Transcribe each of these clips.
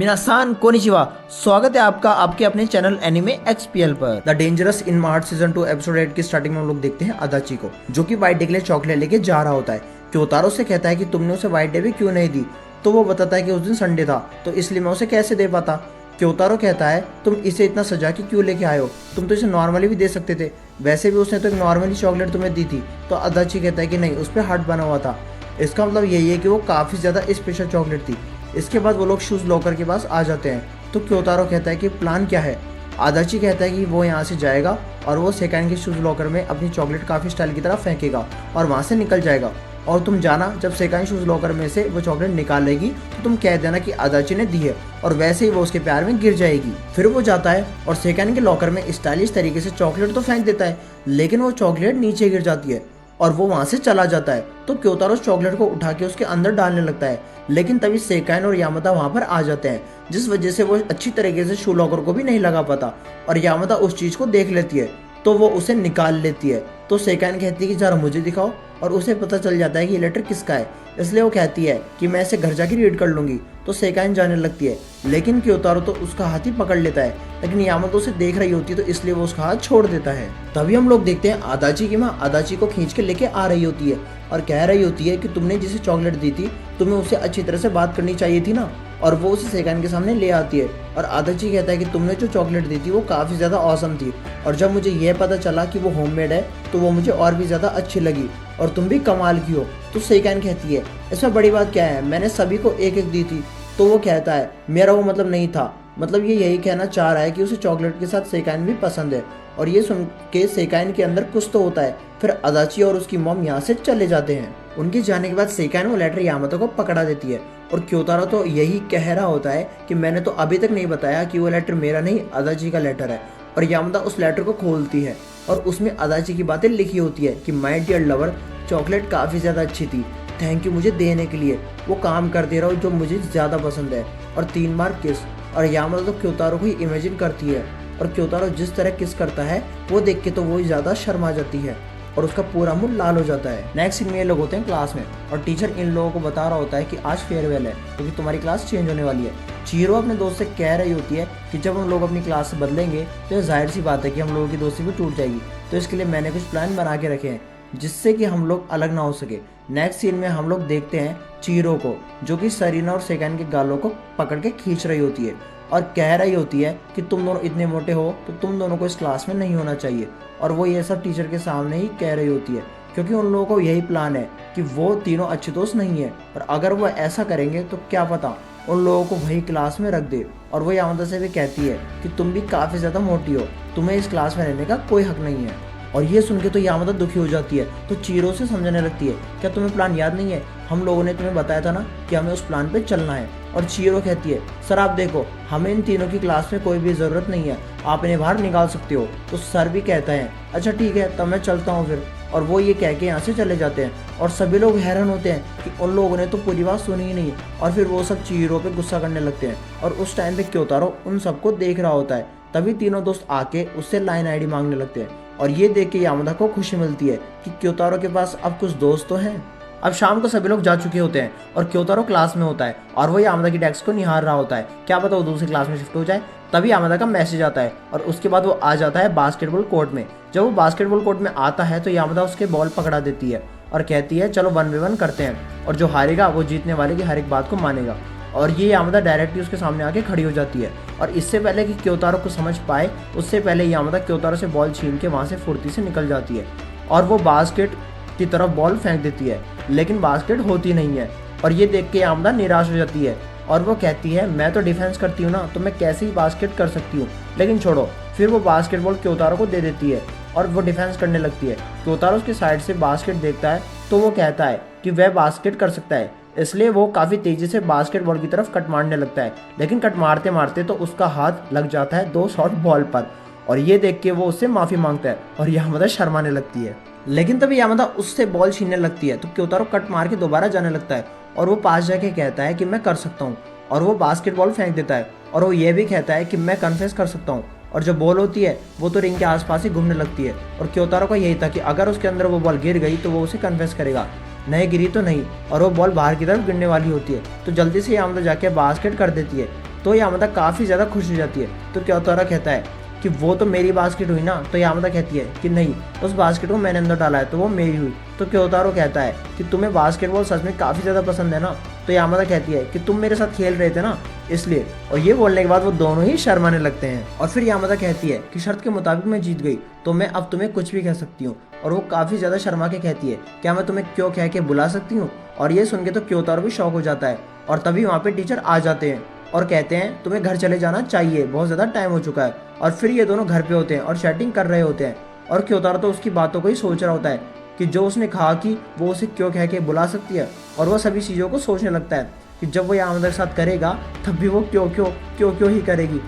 मिनासान konnichiwa. स्वागत है आपका आपके अपने चैनल एनिमे एक्सपीएल पर। The dangerous in mart season 2 episode 8 की स्टार्टिंग में हम लोग देखते हैं अदाची को, जो कि व्हाइट डे के लिए चॉकलेट लेके जा रहा होता है। क्योतारो से कहता है कि तुमने उसे व्हाइट डे भी क्यों नहीं दी, तो वो बताता है कि उस दिन संडे था तो इसलिए मैं उसे कैसे दे पाता। क्योतारो कहता है तुम इसे इतना सजा के क्यों लेके आए हो, तुम तो इसे नॉर्मली भी दे सकते थे, वैसे भी उसने तो एक नॉर्मली चॉकलेट तुम्हें दी थी। तो अदाची कहता है कि नहीं, उस पर हार्ट बना हुआ था, इसका मतलब यही है कि वो काफ़ी ज़्यादा स्पेशल चॉकलेट थी। इसके बाद वो लोग शूज़ लॉकर के पास आ जाते हैं। तो क्योतारो कहता है कि प्लान क्या है। आदाची कहता है कि वो यहाँ से जाएगा और वो सेकंड के शूज़ लॉकर में अपनी चॉकलेट काफ़ी स्टाइल की तरफ फेंकेगा और वहाँ से निकल जाएगा। और तुम जाना, जब सेकंड शूज़ लॉकर में से वो चॉकलेट निकालेगी तो तुम कह देना कि आदाची ने दी है, और वैसे ही वो उसके प्यार में गिर जाएगी। फिर वो जाता है और सेकंड के लॉकर में स्टाइलिश तरीके से चॉकलेट तो फेंक देता है, लेकिन वो चॉकलेट नीचे गिर जाती है और वो वहाँ से चला जाता है। तो क्योतारो चॉकलेट को उठा के उसके अंदर डालने लगता है, लेकिन तभी सेकाइन और यामाता वहाँ पर आ जाते हैं, जिस वजह से वो अच्छी तरीके से शू लॉकर को भी नहीं लगा पाता और यामाता उस चीज़ को देख लेती है तो वो उसे निकाल लेती है। तो सेकाइन कहती है कि जरा मुझे दिखाओ, और उसे पता चल जाता है कि ये लेटर किसका है, इसलिए वो कहती है कि मैं इसे घर जाके रीड कर लूँगी। तो सेकाइन जाने लगती है, लेकिन क्योतारो तो उसका हाथ ही पकड़ लेता है, लेकिन यामातो उसे देख रही होती है तो इसलिए वो उसका हाथ छोड़ देता है। तभी हम लोग देखते हैं आदाची की माँ आदाची को खींच के लेके आ रही होती है और कह रही होती है कि तुमने जिसे चॉकलेट दी थी तुम्हें उससे अच्छी तरह से बात करनी चाहिए थी ना, और वो उसे सेकाइन के सामने ले आती है। और आदाची कहता है कि तुमने जो चॉकलेट दी थी वो काफ़ी ज़्यादा औसम थी, और जब मुझे यह पता चला कि वो होममेड है तो वो मुझे और भी ज़्यादा अच्छी लगी, और तुम भी कमाल की हो। तो सेकाइन कहती है इसमें बड़ी बात क्या है, मैंने सभी को एक एक दी थी। तो वो कहता है मेरा वो मतलब नहीं था, मतलब ये यही कहना चाह रहा है कि उसे चॉकलेट के साथ सेकाइन भी पसंद है। और ये सुन के सेकाइन के अंदर कुछ तो होता है। फिर अदाची और उसकी मॉम यहाँ से चले जाते हैं। उनके जाने के बाद सेकाइन वो लेटर यामातो को पकड़ा देती है, और क्योतारो तो यही कह रहा होता है कि मैंने तो अभी तक नहीं बताया कि वो लेटर मेरा नहीं अदाची का लेटर है। और यामाता उस लेटर को खोलती है और उसमें अदाची की बातें लिखी होती है कि माय डियर लवर, चॉकलेट काफ़ी ज़्यादा अच्छी थी, थैंक यू मुझे देने के लिए, वो काम कर दे रहा हूँ जो मुझे ज़्यादा पसंद है, और 3 बार किस। और यामाता तो क्योतारो को ही इमेजिन करती है, और क्योतारो जिस तरह किस करता है वो देख के तो वो ज़्यादा शर्मा जाती है और उसका पूरा मुंह लाल हो जाता है। नेक्स्ट सीन में ये लोग होते हैं क्लास में, और टीचर इन लोगों को बता रहा होता है कि आज फेयरवेल है क्योंकि तुम्हारी क्लास चेंज होने वाली है। चीरो अपने दोस्त से कह रही होती है कि जब हम लोग अपनी क्लास से बदलेंगे तो ये जाहिर सी बात है कि हम लोगों की दोस्ती भी टूट जाएगी, तो इसके लिए मैंने कुछ प्लान बना के रखे हैं जिससे कि हम लोग अलग ना हो सके। नेक्स्ट सीन में हम लोग देखते हैं चीरो को, जो कि सरीना और सेकाइन के गालों को पकड़ के खींच रही होती है और कह रही होती है कि तुम दोनों इतने मोटे हो तो तुम दोनों को इस क्लास में नहीं होना चाहिए। और वो ये सब टीचर के सामने ही कह रही होती है क्योंकि उन लोगों को यही प्लान है कि वो तीनों अच्छे दोस्त नहीं है, और अगर वो ऐसा करेंगे तो क्या पता उन लोगों को वही क्लास में रख दे। और वो यामाता से भी कहती है कि तुम भी काफ़ी ज़्यादा मोटी हो, तुम्हें इस क्लास में रहने का कोई हक नहीं है। और ये सुन के तो यामाता दुखी हो जाती है, तो चीरो से समझाने लगती है क्या तुम्हें प्लान याद नहीं है, हम लोगों ने तुम्हें बताया था ना कि हमें उस प्लान पे चलना है। और चीरो कहती है सर आप देखो, हमें इन तीनों की क्लास में कोई भी ज़रूरत नहीं है, आप इन्हें बाहर निकाल सकते हो। तो सर भी कहता है अच्छा ठीक है तब मैं चलता हूँ फिर। और वो ये कह के यहाँ से चले जाते हैं, और सभी लोग हैरान होते हैं कि उन लोगों ने तो पूरी बात सुनी ही नहीं। और फिर वो सब चीरो पे गुस्सा करने लगते हैं, और उस टाइम पे क्योतारो उन सबको देख रहा होता है। तभी तीनों दोस्त आके उससे लाइन आईडी मांगने लगते हैं, और ये देख के यामाता को खुशी मिलती है कि क्योतारो के पास अब कुछ दोस्त तो हैं। अब शाम को सभी लोग जा चुके होते हैं और क्योतारो क्लास में होता है, और वो यामाता की डेस्क को निहार रहा होता है, क्या पता वो दूसरी क्लास में शिफ्ट हो जाए। तभी यामाता का मैसेज आता है, और उसके बाद वो आ जाता है बास्केटबॉल कोर्ट में। जब वो बास्केटबॉल कोर्ट में आता है तो यामाता उसके बॉल पकड़ा देती है और कहती है चलो 1v1 करते हैं, और जो हारेगा वो जीतने वाले की हर एक बात को मानेगा। और ये यामाता डायरेक्टली उसके सामने आके खड़ी हो जाती है, और इससे पहले कि क्योतारो को समझ पाए उससे पहले यामाता क्योतारो से बॉल छीन के वहाँ से फुर्ती से निकल जाती है, और वो बास्केट की तरफ बॉल फेंक देती है, लेकिन बास्केट होती नहीं है। और ये देख के यामाता निराश हो जाती है, और वो कहती है मैं तो डिफेंस करती हूँ ना, तो मैं कैसे ही बास्केट कर सकती हूँ, लेकिन छोड़ो। फिर वो बास्केटबॉल क्योतारो को दे देती है और वो डिफेंस करने लगती है। क्योतारो उसकी साइड से बास्केट देखता है तो वो कहता है कि वह बास्केट कर सकता है, इसलिए वो काफ़ी तेज़ी से बास्केटबॉल की तरफ कट मारने लगता है, लेकिन कट मारते मारते तो उसका हाथ लग जाता है 2 शॉट बॉल पर। और ये देख के वो उससे माफ़ी मांगता है, और यामाता शर्माने लगती है। लेकिन तभी यामाता उससे बॉल छीनने लगती है तो क्योतारो कट मार के दोबारा जाने लगता है, और वो पास जाके कहता है कि मैं कर सकता हूँ, और वो बास्केटबॉल फेंक देता है, और वो ये भी कहता है कि मैं कन्फेस कर सकता हूँ। और जो बॉल होती है वो तो रिंग के आसपास ही घूमने लगती है, और क्योतारो का यही था कि अगर उसके अंदर वो बॉल गिर गई तो वो उसे कन्फेस करेगा, नहीं गिरी तो नहीं। और वो बॉल बाहर की तरफ गिरने वाली होती है तो जल्दी से यामाता जाके बास्केट कर देती है, तो यामादा काफ़ी ज़्यादा खुश हो जाती है। तो क्योतारो कहता है कि वो तो मेरी बास्केट हुई ना। तो यामादा कहती है कि नहीं, उस बास्केट को मैंने अंदर डाला है तो वो मेरी हुई। तो क्योतारो कहता है कि तुम्हें बास्केटबॉल सच में काफ़ी ज़्यादा पसंद है ना। तो यामादा कहती है कि तुम मेरे साथ खेल रहे थे ना इसलिए। और ये बोलने के बाद वो दोनों ही शर्माने लगते हैं। और फिर यामादा कहती है कि शर्त के मुताबिक मैं जीत गई तो मैं अब तुम्हें कुछ भी कह सकती हूँ। और वो काफ़ी ज़्यादा शर्मा के कहती है क्या मैं तुम्हें क्यों कह के बुला सकती हूँ। और ये सुन के तो क्योतारो भी शौक हो जाता है। और तभी वहाँ पे टीचर आ जाते हैं और कहते हैं तुम्हें घर चले जाना चाहिए, बहुत ज़्यादा टाइम हो चुका है। और फिर ये दोनों घर पे होते हैं और चैटिंग कर रहे होते हैं। और क्योतारो तो उसकी बातों को ही सोच रहा होता है कि जो उसने कहा कि वो उसे क्यों कह के बुला सकती है। और वो सभी चीज़ों को सोचने लगता है कि जब वो यामादा के साथ करेगा तब भी वो क्यों क्यों क्यों क्यों ही करेगी।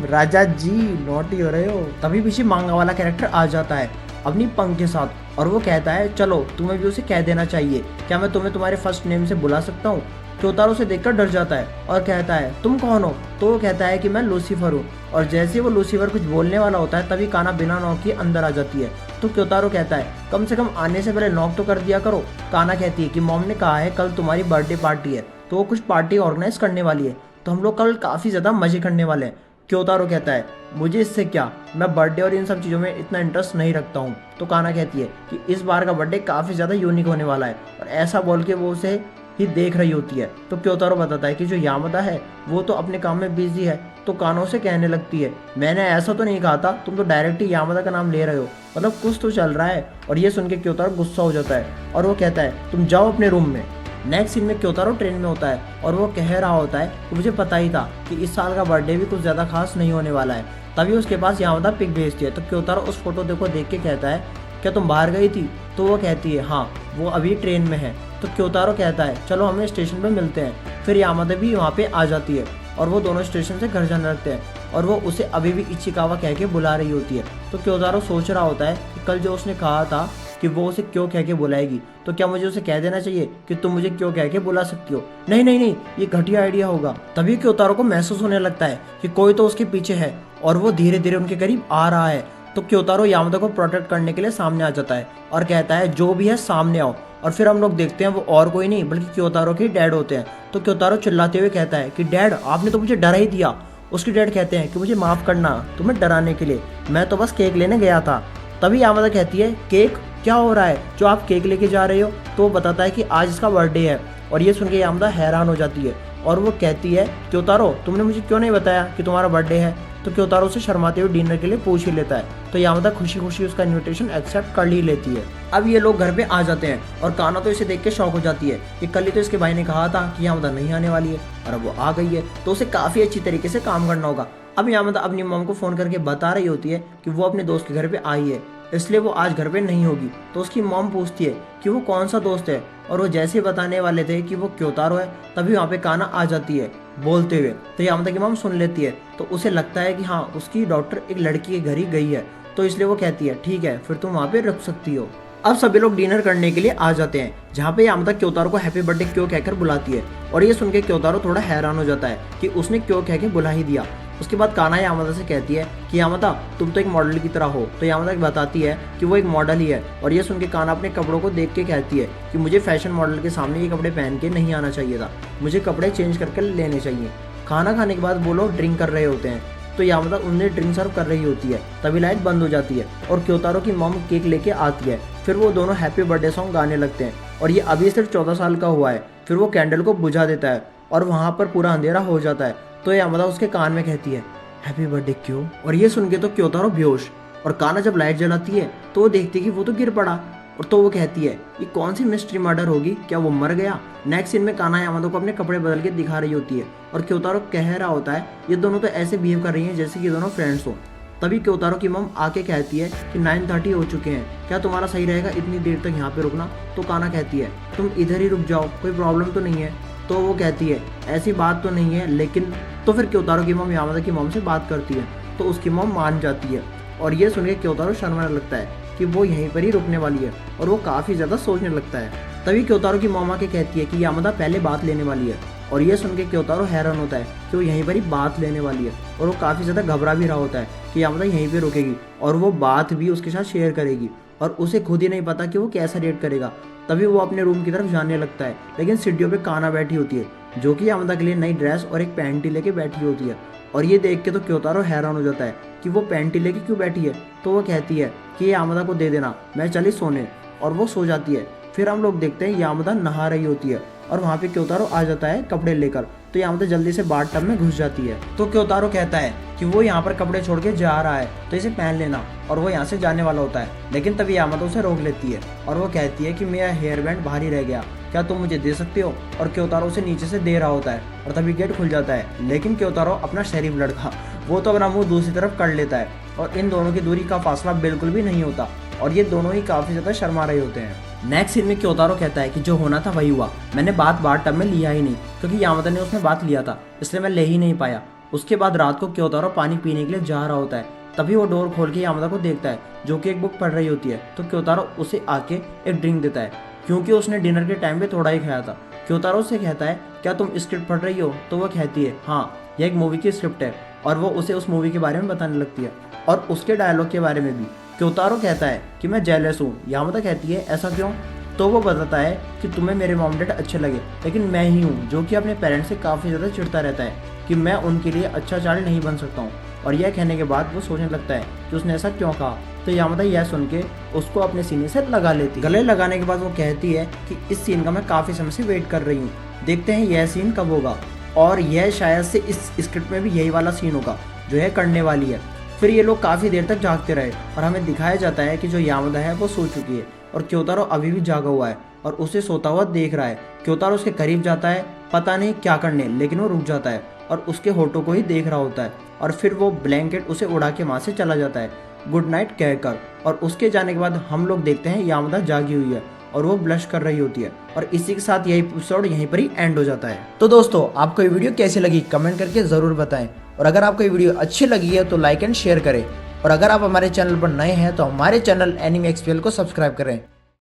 राजा जी नोटी हो रहे हो। तभी पीछे मांगा वाला कैरेक्टर आ जाता है अपनी पंख के साथ और वो कहता है चलो तुम्हें भी उसे कह देना चाहिए, क्या मैं तुम्हें तुम्हारे फर्स्ट नेम से बुला सकता हूँ। क्योतारो उसे देखकर डर जाता है और कहता है तुम कौन हो। तो वो कहता है कि मैं लूसीफर हूँ। और जैसे वो लूसीफर कुछ बोलने वाला होता है तभी काना बिना नॉक के अंदर आ जाती है। तो क्योतारो कहता है कम से कम आने से पहले नॉक तो कर दिया करो। काना कहती है कि मॉम ने कहा है कल तुम्हारी बर्थडे पार्टी है तो वो कुछ पार्टी ऑर्गेनाइज करने वाली है तो हम लोग कल काफ़ी ज़्यादा मजे करने वाले हैं। क्योतारो कहता है मुझे इससे क्या, मैं बर्थडे और इन सब चीज़ों में इतना इंटरेस्ट नहीं रखता हूँ। तो काना कहती है कि इस बार का बर्थडे काफ़ी ज़्यादा यूनिक होने वाला है। और ऐसा बोल के वो उसे ही देख रही होती है। तो क्योतारो बताता है कि जो यामादा है वो तो अपने काम में बिजी है। तो कानो से कहने लगती है मैंने ऐसा तो नहीं कहा था, तुम तो डायरेक्ट ही यामादा का नाम ले रहे हो, मतलब कुछ तो चल रहा है। और ये सुन के क्योतारो गुस्सा हो जाता है और वो कहता है तुम जाओ अपने रूम में। नेक्स्ट सीन में क्योतारो ट्रेन में होता है और वो कह रहा होता है कि मुझे पता ही था कि इस साल का बर्थडे भी कुछ ज़्यादा खास नहीं होने वाला है। तभी उसके पास यामादा पिक भेजती है। तो क्योतारो उस फोटो देखो देख के कहता है क्या तुम बाहर गई थी। तो वो कहती है हाँ वो अभी ट्रेन में है। तो क्योतारो कहता है चलो हमें स्टेशन पे मिलते हैं। फिर यामादा भी वहाँ पे आ जाती है और वो दोनों स्टेशन से घर जाने लगते हैं और वो उसे अभी भी इचिकावा कह के बुला रही होती है। तो क्योतारो सोच रहा होता है कि कल जो उसने कहा था कि वो उसे क्यों कह के बुलाएगी तो क्या मुझे उसे कह देना चाहिए कि तुम मुझे क्यों कह के बुला सकती हो। नहीं नहीं नहीं, ये घटिया आइडिया होगा। तभी क्योतारो को महसूस होने लगता है कि कोई तो उसके पीछे है और वो धीरे धीरे उनके करीब आ रहा है। तो क्योतारो यामादा को प्रोटेक्ट करने के लिए सामने आ जाता है और कहता है जो भी है सामने आओ। और फिर हम लोग देखते हैं वो और कोई नहीं बल्कि क्योतारो के डैड होते हैं। तो क्योतारो चिल्लाते हुए कहता है कि डैड आपने तो मुझे डरा ही दिया। उसके डैड कहते हैं कि मुझे माफ़ करना तुम्हें डराने के लिए, मैं तो बस केक लेने गया था। तभी यामादा कहती है केक, क्या हो रहा है जो आप केक लेके जा रहे हो। तो वो बताता है कि आज इसका बर्थडे है। और ये सुन के यामादा हैरान हो जाती है और वो कहती है क्योतारो तुमने मुझे क्यों नहीं बताया कि तुम्हारा बर्थडे है। तो क्योतारो से शर्माते हुए डिनर के लिए पूछ ही लेता है। तो यामादा खुशी खुशी उसका इन्विटेशन एक्सेप्ट कर ही लेती है। अब ये लोग घर पे आ जाते हैं और काना तो इसे देख के शौक हो जाती है कि कल ही तो इसके भाई ने कहा था कि यामादा नहीं आने वाली है और अब वो आ गई है तो उसे काफ़ी अच्छी तरीके से काम करना होगा। अब यामादा अपनी मॉम को फ़ोन करके बता रही होती है कि वो अपने दोस्त के घर पे आई है इसलिए वो आज घर पे नहीं होगी। तो उसकी मॉम पूछती है कि वो कौन सा दोस्त है और वो जैसे बताने वाले थे कि वो क्योतारो है तभी वहाँ पे काना आ जाती है बोलते हुए। तो यामादा की मॉम सुन लेती है तो उसे लगता है कि हाँ उसकी डॉक्टर एक लड़की के घर ही गई है तो इसलिए वो कहती है ठीक है फिर तुम वहाँ पे रुक सकती हो। अब सभी लोग डिनर करने के लिए आ जाते हैं जहाँ पे यामादा क्योतारो को हैप्पी बर्थडे क्यों कहकर बुलाती है। और ये सुन के क्योतारो थोड़ा हैरान हो जाता है कि उसने क्यों कह के बुला ही दिया। उसके बाद काना यामादा से कहती है कि यामादा तुम तो एक मॉडल की तरह हो। तो यामादा बताती है कि वो एक मॉडल ही है। और ये सुन के काना अपने कपड़ों को देख के कहती है कि मुझे फैशन मॉडल के सामने ये कपड़े पहन के नहीं आना चाहिए था, मुझे कपड़े चेंज करके लेने चाहिए। खाना खाने के बाद वो लोग ड्रिंक कर रहे होते हैं तो यामादा उन्हें ड्रिंक सर्व कर रही होती है तभी लाइट बंद हो जाती है और क्योतारो की मॉम केक लेके आती है। फिर वो दोनों हैप्पी बर्थडे सॉन्ग गाने लगते हैं और ये अभी सिर्फ 14 साल का हुआ है। फिर वो कैंडल को बुझा देता है और वहाँ पर पूरा अंधेरा हो जाता है। तो यामादा उसके कान में कहती है हैप्पी बर्थडे क्यों। और ये सुन के तो क्योतारो बेहोश। और काना जब लाइट जलाती है तो वो देखती है कि वो तो गिर पड़ा और तो वो कहती है ये कौन सी मिस्ट्री मर्डर होगी, क्या वो मर गया। नेक्स्ट सीन में काना यामादा को अपने कपड़े बदल के दिखा रही होती है और क्योतारो कह रहा होता है ये दोनों तो ऐसे बिहेव कर रही हैं जैसे कि दोनों फ्रेंड्स हो। तभी क्योतारो की मम आके कहती है कि 9:30 हो चुके हैं, क्या तुम्हारा सही रहेगा इतनी देर तक यहाँ पे रुकना। तो काना कहती है तुम इधर ही रुक जाओ, कोई प्रॉब्लम तो नहीं है। तो वो कहती है ऐसी बात तो नहीं है लेकिन। तो फिर क्योतारो की मम यामादा की मम से बात करती है तो उसकी मम मान जाती है। और ये सुन के क्योतारो शर्माने लगता है कि वो यहीं पर ही रुकने वाली है और वो काफ़ी ज़्यादा सोचने लगता है। तभी क्योतारो की मम आके कहती है कि यामादा पहले बात लेने वाली है। और ये सुन के क्योतारो हैरान होता है कि वो यहीं पर ही बात लेने वाली है और वो काफ़ी ज़्यादा घबरा भी रहा होता है कि यामादा यहीं पे रुकेगी और वो बात भी उसके साथ शेयर करेगी और उसे खुद ही नहीं पता कि वो कैसा रिएक्ट करेगा। तभी वो अपने रूम की तरफ जाने लगता है लेकिन सीढ़ियों पे काना बैठी होती है जो कि यामादा के लिए नई ड्रेस और एक पैंटी लेके बैठी होती है। और ये देख के तो क्योतारो हैरान हो जाता है कि वो पैंटी लेके क्यों बैठी है। तो वो कहती है कि यामादा को दे देना, मैं चली सोने, और वो सो जाती है। फिर हम लोग देखते हैं यामादा नहा रही होती है और वहाँ पे क्योतारो आ जाता है कपड़े लेकर। तो यामादा जल्दी से बाथ टब में घुस जाती है। तो क्योतारो कहता है कि वो यहाँ पर कपड़े छोड़ के जा रहा है तो इसे पहन लेना, और वो यहाँ से जाने वाला होता है। लेकिन तभी यामादा उसे रोक लेती है और वो कहती है कि मेरा हेयर बैंड बाहर ही रह गया, क्या तुम मुझे दे सकते हो। और क्योतारो उसे नीचे से दे रहा होता है और तभी गेट खुल जाता है। लेकिन क्योतारो अपना शरीफ लड़का वो तो अपना मुंह दूसरी तरफ कर लेता है और इन दोनों की दूरी का फासला बिल्कुल भी नहीं होता और ये दोनों ही काफी ज्यादा शर्मा रहे होते हैं। नेक्स्ट सीन में क्योतारो कहता है कि जो होना था वही हुआ, मैंने बाथ टब में लिया ही नहीं क्योंकि यामादा ने उसमें बात लिया था, इसलिए मैं ले ही नहीं पाया। उसके बाद रात को क्योतारो पानी पीने के लिए जा रहा होता है। तभी वो डोर खोल के यामादा को देखता है जो कि एक बुक पढ़ रही होती है। तो क्योतारो उसे आके एक ड्रिंक देता है क्योंकि उसने डिनर के टाइम पे थोड़ा ही खाया था। क्योतारो से कहता है क्या तुम स्क्रिप्ट पढ़ रही हो। तो वो कहती है हाँ, यह एक मूवी की स्क्रिप्ट है, और वो उसे उस मूवी के बारे में बताने लगती है और उसके डायलॉग के बारे में भी। क्योतारो कहता है कि मैं जेलस हूँ। यामादा कहती है ऐसा क्यों। तो वो बताता है कि तुम्हें मेरे मॉम डैड अच्छे लगे, लेकिन मैं ही हूँ जो कि अपने पेरेंट्स से काफ़ी ज़्यादा चिढ़ता रहता है कि मैं उनके लिए अच्छा चाइल्ड नहीं बन सकता हूँ। और यह कहने के बाद वो सोचने लगता है कि उसने ऐसा क्यों कहा। तो यामादा यह सुन के उसको अपने सीने से लगा लेती है। गले लगाने के बाद वो कहती है कि इस सीन का मैं काफ़ी समय से वेट कर रही हूँ, देखते हैं यह सीन कब होगा। और यह शायद से इस स्क्रिप्ट में भी यही वाला सीन होगा जो है करने वाली है। फिर ये लोग काफ़ी देर तक जागते रहे और हमें दिखाया जाता है कि जो यामादा है वो सो चुकी है और क्योतारो अभी भी जागा हुआ है और उसे सोता हुआ देख रहा है। क्योतारो उसके करीब जाता है, पता नहीं क्या करने, लेकिन वो रुक जाता है और उसके होठों को ही देख रहा होता है। और फिर वो ब्लैंकेट उसे उड़ा के वहाँ से चला जाता है गुड नाइट कहकर। और उसके जाने के बाद हम लोग देखते हैं यामादा जागी हुई है और वो ब्लश कर रही होती है। और इसी के साथ यही एपिसोड यहीं पर ही एंड हो जाता है। तो दोस्तों, आपको ये वीडियो कैसी लगी कमेंट करके ज़रूर बताएं, और अगर आपको ये वीडियो अच्छी लगी है तो लाइक एंड शेयर करें, और अगर आप हमारे चैनल पर नए हैं तो हमारे चैनल एनिमे एक्सपीएल को सब्सक्राइब करें।